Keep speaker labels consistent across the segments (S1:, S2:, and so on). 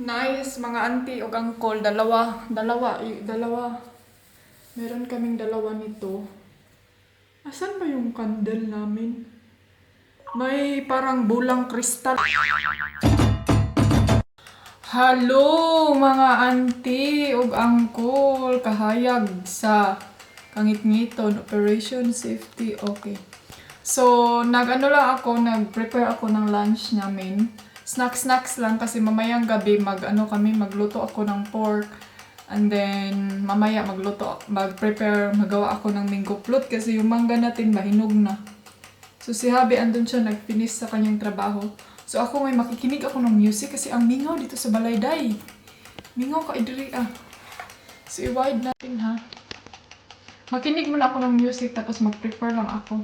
S1: Nice, mga auntie o uncle, dalawa. Meron kaming dalawa nito. Asan ba yung candle namin? May parang bulang kristal. Hello, mga auntie o uncle, kahayag sa kangit-ngiton, Operation Safety, okay. So, nag-prepare ako ng lunch namin. Snacks lang kasi mamayang gabi magluto ako ng pork. And then, mamaya magawa ako ng mango float kasi yung mangga natin mahinog na. So, si Habi andun siya nag-finish sa kanyang trabaho. So, ako may makikinig ako ng music kasi ang mingaw dito sa Balayday. Mingaw ka idiri ah. So, i-wide natin ha. Makinig muna ako ng music tapos mag-prepare lang ako.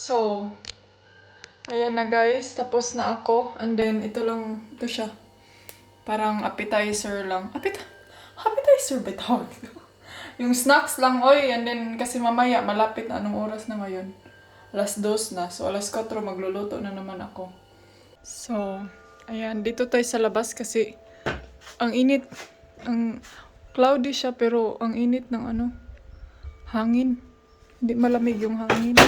S1: So, ayan na guys, tapos na ako. And then, ito siya. Parang appetizer lang. Appetizer ba tawag? Yung snacks lang, oy. And then, kasi mamaya, malapit na anong oras na ngayon. 2:00 na. So, 4:00 magluluto na naman ako. So, ayan. Dito tayo sa labas kasi ang init. Ang cloudy siya pero ang init ng hangin. Hindi malamig yung hangin.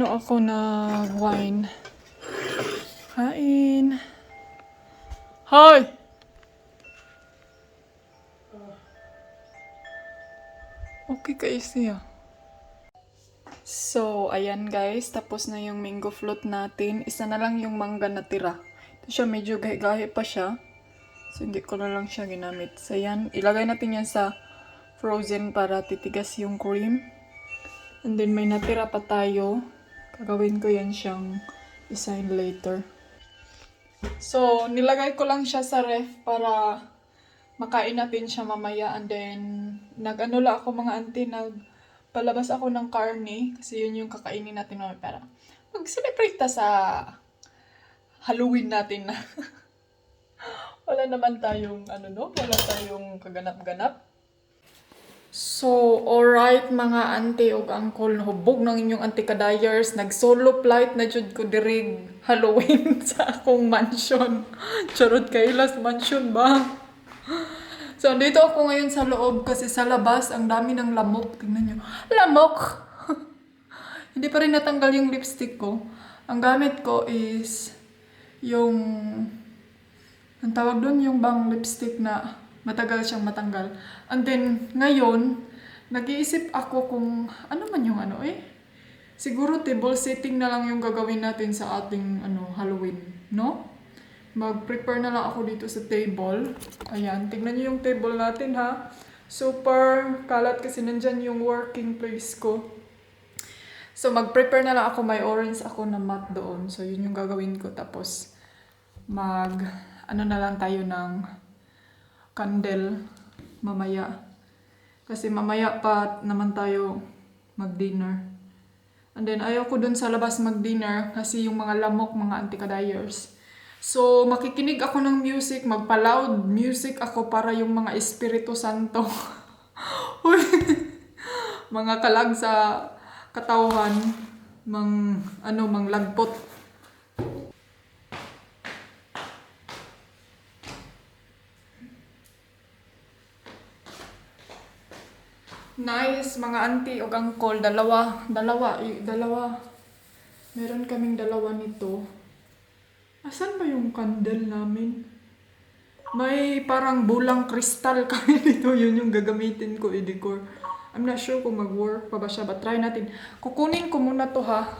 S1: Ako na wine. Kain. Hoy! Okay kayo siya. So, ayan guys. Tapos na yung mango float natin. Isa na lang yung mangga na tira. Ito siya, medyo gahi-gahi pa siya. So, hindi ko na lang siya ginamit. So, ayan. Ilagay natin yan sa frozen para titigas yung cream. And then, may natira pa tayo. Gagawin ko yan siyang design later. So, nilagay ko lang siya sa ref para makain natin siya mamaya. And then, ako mga auntie, nagpalabas ako ng karne. Kasi yun yung kakainin natin mamaya para mag-celebrate sa Halloween natin na. Wala naman tayong, wala tayong kaganap-ganap. So, alright mga auntie o uncle, hubog ng inyong auntie kadayers, nag-solo flight na jud ko dirig Halloween sa akong mansion. Charot kay last mansion ba? So, dito ako ngayon sa loob kasi sa labas, ang dami ng lamok. Tingnan nyo. Lamok! Hindi pa rin natanggal yung lipstick ko. Ang gamit ko is yung, ang tawag doon, yung bang lipstick na matagal siyang matanggal. And then, ngayon, nag-iisip ako kung, ano man yung ano siguro table setting na lang yung gagawin natin sa ating Halloween, no? Mag-prepare na lang ako dito sa table. Ayan, tingnan niyo yung table natin ha. Super kalat kasi nandyan yung working place ko. So mag-prepare na lang ako, may orange ako na mat doon. So yun yung gagawin ko. Tapos ano na lang tayo ng candle mamaya. Kasi mamaya pa naman tayo mag-dinner. And then ayaw ko dun sa labas mag-dinner kasi yung mga lamok, mga anti-kadayers. So, makikinig ako ng music, magpa-loud music ako para yung mga Espiritu Santo. Mga kalag sa katauhan, manglagpot. Nice, mga auntie o uncle, dalawa. Meron kaming dalawa nito. Asan ba yung candle namin? May parang bulang kristal kami dito. Yun yung gagamitin ko i-decor. I'm not sure kung mag-work pa ba siya. But try natin. Kukunin ko muna to ha.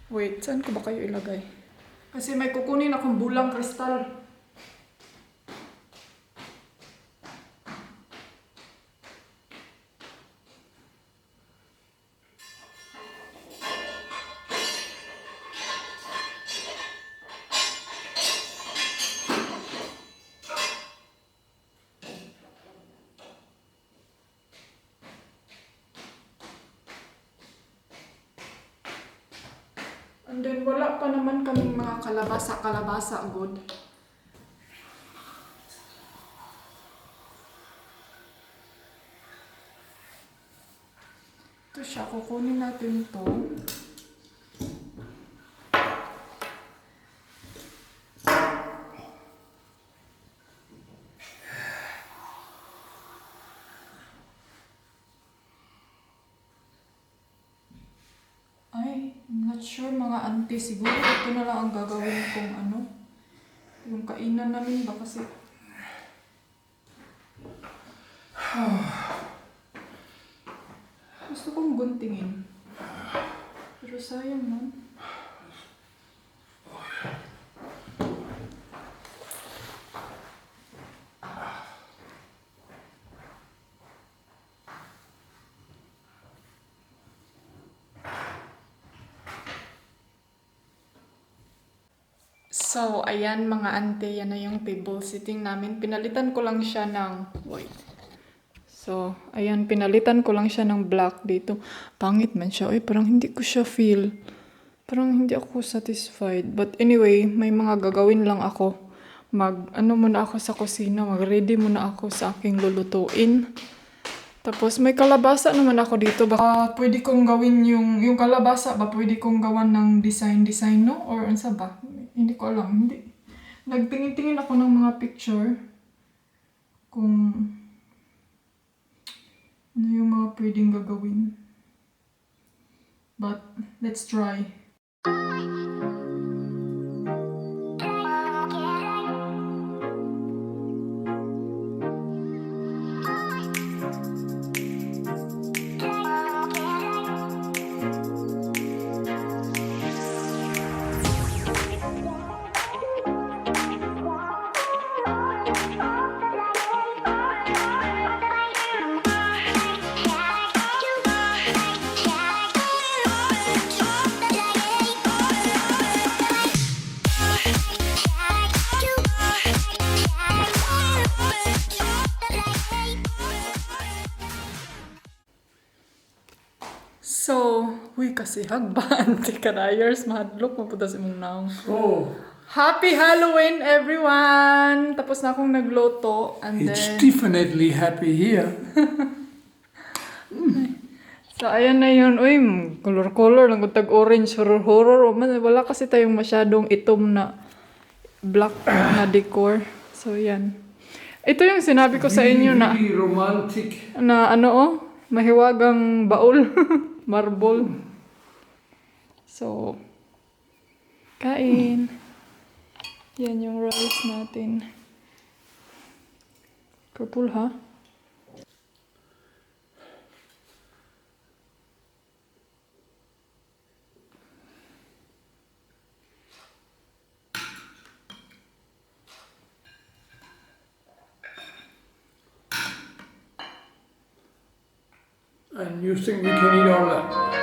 S1: Wait, saan ko ba kayo ilagay? Kasi may kukunin akong bulang kristal. And then, wala pa naman kaming mga kalabasa good. Ito siya, kukunin natin to. I'm not sure mga auntie, siguro ito na lang ang gagawin kong yung kainan namin ba kasi gusto kong guntingin pero sayang man. So, ayan mga ante, yan na yung table sitting namin. Pinalitan ko lang siya ng white. So, ayan, pinalitan ko lang siya ng black dito. Pangit man siya. Parang hindi ko siya feel. Parang hindi ako satisfied. But anyway, may mga gagawin lang ako. Muna ako sa kusina. Mag-ready muna ako sa aking lulutuin. Tapos may kalabasa naman ako dito. Baka pwede kong gawin yung kalabasa ba? Pwede kong gawan ng design, no? Or ano ba? Hindi ko alam. Hindi. Nagtingin-tingin ako ng mga picture. Kung ano yung mga pwedeng gagawin. But, let's try. So, kasi hagba, anti-kadayers, mahadlok, mapunta si mong naong.
S2: Oh,
S1: Happy Halloween, everyone! Tapos na akong nagloto, and
S2: it's
S1: then...
S2: definitely happy here.
S1: So, ayan na yun. Uy, color-color, nagutag orange, horror. Wala kasi tayong masyadong itom na black na decor. So, yan. Ito yung sinabi ko sa inyo na
S2: Really romantic.
S1: mahiwagang baul, marble. So, kain. Yan yung rice natin. Purple, ha?
S2: And you think we can eat all that?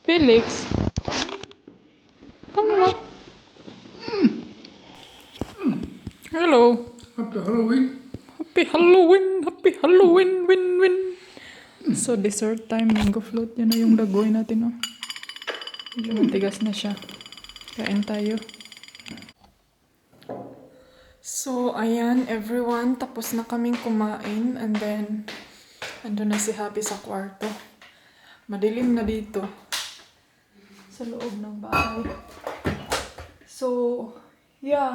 S1: Felix, come on. Hello.
S2: Happy Halloween.
S1: Happy Halloween! Happy Halloween! Win, win! So, dessert time, mango float. Yan na yung dagoy natin, oh. Medyo matigas na siya. Kain tayo. So, ayan, everyone. Tapos na kaming kumain. And then, ando na si Happy sa kwarto. Madilim na dito. Sa loob ng bahay. So, yeah.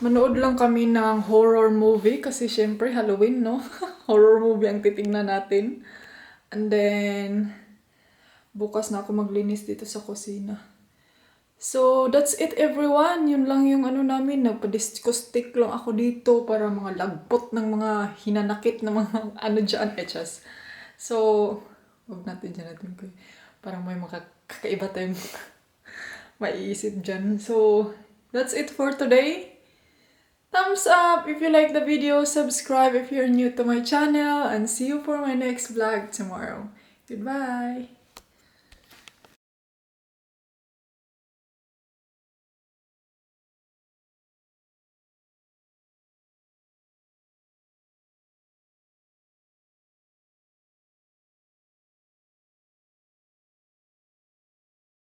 S1: Manood lang kami ng horror movie kasi syempre Halloween, no? Horror movie ang titingnan natin. And then, bukas na ako maglinis dito sa kusina. So, that's it everyone. Yun lang yung ano namin. Nagpa-disco-stick lang ako dito para mga lagpot ng mga hinanakit na mga ano dyan, etchas. So, huwag natin dyan natin ko. Parang may kakaiba tayong maiisip dyan. So, that's it for today. Thumbs up if you like the video, subscribe if you're new to my channel, and see you for my next vlog tomorrow. Goodbye!